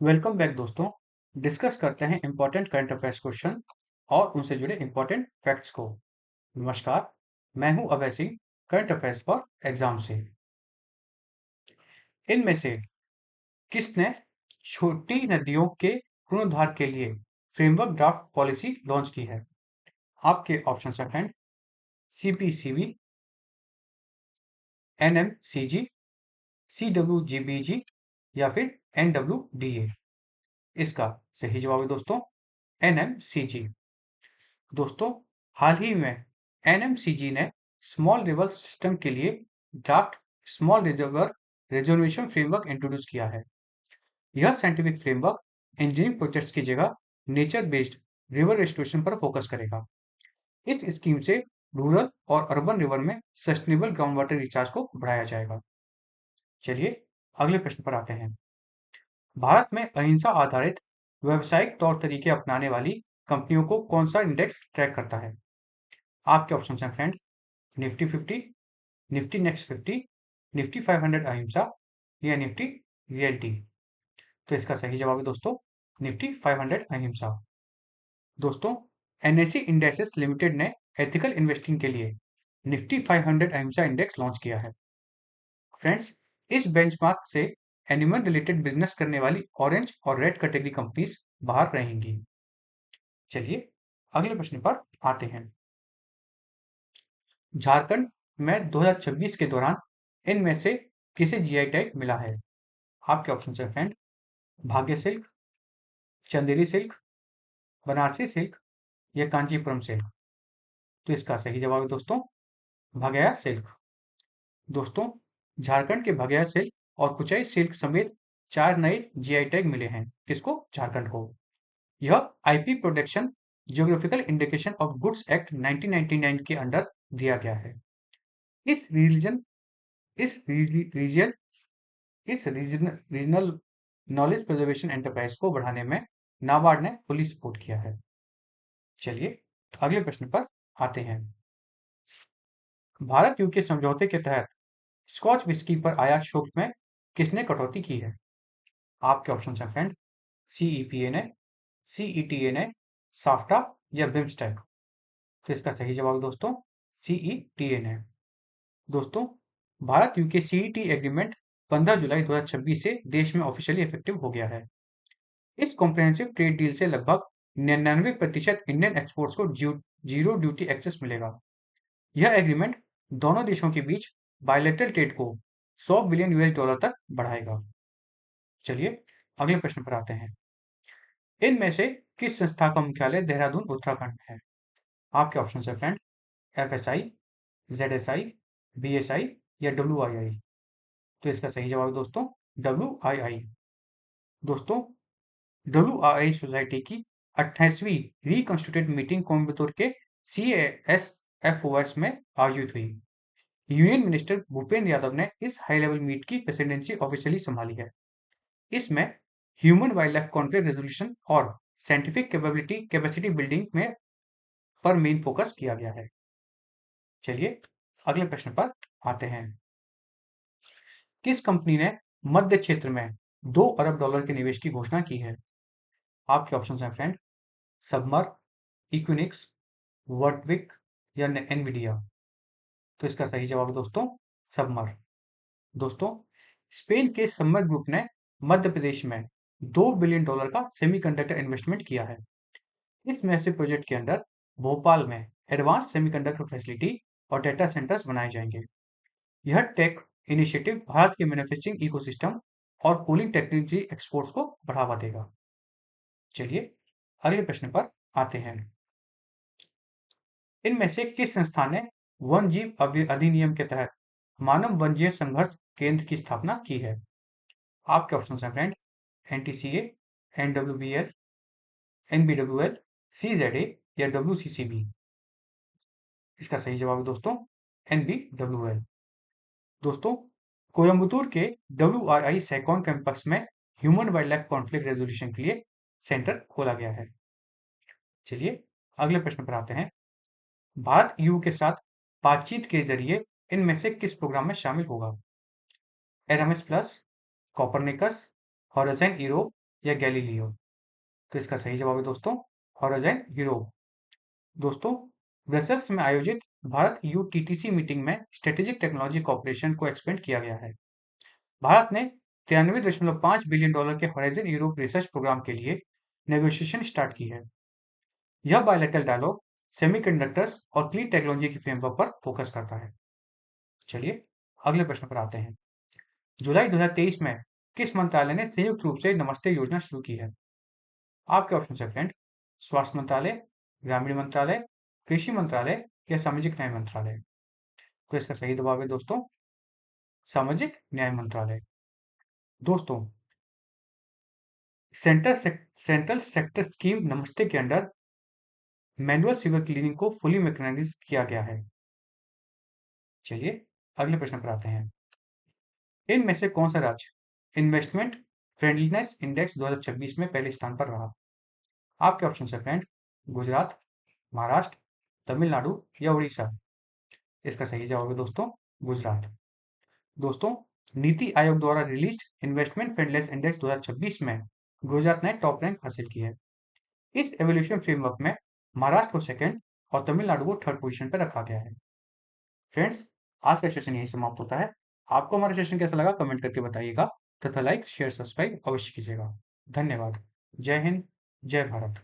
Welcome back दोस्तों। Discuss करते हैं इंपॉर्टेंट करंट अफेयर्स क्वेश्चन और उनसे जुड़े इंपॉर्टेंट फैक्ट्स को। नमस्कार, मैं हूं Abhay Singh, current affairs for exam से। इनमें से किसने छोटी नदियों के पुनरुद्धार के लिए फ्रेमवर्क ड्राफ्ट पॉलिसी लॉन्च की है? आपके ऑप्शन है फ्रेंड, सीपीसीबी, एनएमसीजी, सीडब्ल्यूजीबीजी या फिर एनडब्ल्यूडीए। इसका सही जवाब है दोस्तों एनएमसीजी। दोस्तों, हाल ही में एनएमसीजी ने स्मॉल रिवर सिस्टम के लिए draft small reservoir reservation framework introduce किया है। यह साइंटिफिक फ्रेमवर्क इंजीनियरिंग प्रोजेक्ट्स की जगह नेचर बेस्ड रिवर रेस्टोरेशन पर फोकस करेगा। इस स्कीम से रूरल और अर्बन रिवर में सस्टेनेबल ग्राउंड वाटर रिचार्ज को बढ़ाया जाएगा। चलिए अगले प्रश्न पर आते हैं। भारत में अहिंसा आधारित व्यावसायिक तौर तरीके अपनाने वाली कंपनियों को कौन सा इंडेक्स ट्रैक करता है? आपके ऑप्शन हैं friend, Nifty 50, Nifty next 50, Nifty 500 अहिंसा या निफ्टी रियल्टी। तो इसका सही जवाब है दोस्तों निफ्टी 500 अहिंसा। दोस्तों, एनएससी इंडेक्सेस लिमिटेड ने एथिकल इन्वेस्टिंग के लिए निफ्टी 500 अहिंसा इंडेक्स लॉन्च किया है। फ्रेंड्स, इस बेंचमार्क से एनिमल रिलेटेड बिजनेस करने वाली ऑरेंज और रेड कैटेगरी कंपनीज बाहर रहेंगी। चलिए अगले प्रश्न पर आते हैं। झारखंड में 2026 के दौरान इनमें से किसे जीआई टैग मिला है? आपके ऑप्शन है फ्रेंड, भाग्य silk, Chanderi silk, Banarasi silk या कांचीपुरम सिल्क। तो इसका सही जवाब है दोस्तों भगया सिल्क। दोस्तों, झारखंड के भगया सिल्क और कुचाई सिल्क समेत 4 नए जीआई टैग मिले हैं। किसको? झारखंड को। यह IP protection geographical indication of goods act 1999 के अंडर दिया गया है। इस रीजन इस रीजन इस रीजनल नॉलेज प्रिजर्वेशन एंटरप्राइज को बढ़ाने में नाबार्ड ने फुली सपोर्ट किया है। चलिए अगले प्रश्न पर आते हैं। भारत यूके समझौते के तहत स्कॉच विस्की पर आयात शुल्क में किसने कटौती की है? आपके ऑप्शन है फ्रेंड, सीईपीए ने, सीईटीए ने, साफ्टा या बिम्स्टेक। तो इसका सही जवाब दोस्तों सीईटीए ने। दोस्तों, भारत यूके सीईटी एग्रीमेंट 15 जुलाई 2026 से देश में ऑफिशियली इफेक्टिव हो गया है। इस कॉम्प्रिहेंसिव ट्रेड डील से लगभग 99% इंडियन एक्सपोर्ट्स को जीरो ड्यूटी एक्सेस मिलेगा। यह एग्रीमेंट दोनों देशों के बीच बायलैटरल ट्रेड को 100 बिलियन यूएस डॉलर तक बढ़ाएगा। चलिए अगले प्रश्न पर आते हैं। इनमें से किस संस्था का मुख्यालय देहरादून उत्तराखंड में है? आपके ऑप्शन है फ्रेंड, एफएसआई, जेडएसआई, बीएसआई या डब्ल्यूआईआई। तो इसका सही जवाब है दोस्तों डब्ल्यूआईआई। दोस्तों, डब्ल्यूआईआई सोसाइटी की 28वीं रिकंस्टिट्यूटेड मीटिंग कोयम्बतूर के CASFOS में आयोजित हुई। यूनियन मिनिस्टर भूपेंद्र यादव ने इस हाई लेवल मीट की प्रेसिडेंसी ऑफिशियली संभाली है। इसमें human wild life conflict resolution और साइंटिफिक कैपेसिटी बिल्डिंग में पर मेन फोकस किया गया है। चलिए अगले प्रश्न पर आते हैं। किस कंपनी ने मध्य क्षेत्र में 2 अरब डॉलर के निवेश की घोषणा की है? आपके ऑप्शन हैं फ्रेंड, सबमर, इक्विनिक्स, वर्टविक या एनवीडिया। तो इसका सही जवाब है दोस्तों सबमर। दोस्तों, स्पेन के सबमर ग्रुप ने मध्य प्रदेश में 2 बिलियन डॉलर का सेमीकंडक्टर इन्वेस्टमेंट किया है। इस मैसिव प्रोजेक्ट के अंदर भोपाल में एडवांस सेमीकंडक्टर फैसिलिटी और डेटा सेंटर्स बनाए जाएंगे। यह टेक इनिशिएटिव भारत के मैन्युफैक्चरिंग इकोसिस्टम और कूलिंग टेक्नोलॉजी एक्सपोर्ट्स को बढ़ावा देगा। चलिए अगले प्रश्न पर आते हैं। इनमें से किस संस्था ने वन जीव अधिनियम के तहत मानव वन्यजीव संघर्ष केंद्र की स्थापना की है? आपके ऑप्शन हैं फ्रेंड, एनटीसीए, एनडब्ल्यूबीएल, एनबीडब्ल्यूएल, सीजेडए या डब्ल्यूसीसीबी। इसका सही जवाब है दोस्तों एनबीडब्ल्यूएल। दोस्तों, कोयम्बतूर के डब्ल्यूआईआई सैकॉन कैंपस में human wild life conflict resolution के लिए सेंटर खोला गया है। चलिए अगले प्रश्न पर आते हैं। भारत ईयू के साथ बातचीत के जरिए इनमें से किस प्रोग्राम में शामिल होगा? एरामिस प्लस, कॉपरनिकस, हॉरिज़न यूरोप या गैलीलियो? तो इसका सही जवाब है दोस्तों होराइजन यूरोप। दोस्तों, ब्रसेल्स में आयोजित भारत EU TTC मीटिंग में स्ट्रेटेजिक टेक्नोलॉजी कॉर्पोरेशन को एक्सपेंड किया गया है। भारत ने 93.5 बिलियन डॉलर के होराइजन यूरोप रिसर्च प्रोग्राम के लिए नेगोशिएशन स्टार्ट की है। यह बायलैटरल डायलॉग सेमीकंडक्टर्स और क्लीन टेक्नोलॉजी के फ्रेमवर्क पर फोकस करता है। चलिए अगले प्रश्न पर आते हैं। जुलाई 2023 में किस मंत्रालय ने संयुक्त रूप से नमस्ते योजना शुरू की है? आपके ऑप्शन है फ्रेंड, स्वास्थ्य मंत्रालय, ग्रामीण मंत्रालय, कृषि मंत्रालय या सामाजिक न्याय मंत्रालय? तो इसका सही जवाब है दोस्तों सामाजिक न्याय मंत्रालय। दोस्तों, सेंट्रल सेक्टर स्कीम नमस्ते के अंडर मैनुअल सीवर क्लीनिंग को फुली मैकेनाइज किया गया है। चलिए अगले प्रश्न पर आते हैं। इनमें से कौन सा राज्य इन्वेस्टमेंट फ्रेंडलीनेस इंडेक्स 2026 में पहले स्थान पर रहा? आपके ऑप्शन है फ्रेंड, गुजरात, महाराष्ट्र, तमिलनाडु या उड़ीसा? इसका सही जवाब है दोस्तों गुजरात। दोस्तों, नीति आयोग द्वारा रिलीज्ड इन्वेस्टमेंट फ्रेंडलीनेस इंडेक्स 2026 में गुजरात ने टॉप रैंक हासिल की है। इस एवोल्यूशन फ्रेमवर्क में महाराष्ट्र को सेकंड और तमिलनाडु को थर्ड पोजीशन पर रखा गया है। फ्रेंड्स, आज का सेशन यही समाप्त होता है। आपको हमारा सेशन कैसा लगा कमेंट करके बताइएगा तथा लाइक शेयर सब्सक्राइब अवश्य कीजिएगा। धन्यवाद। जय हिंद, जय भारत।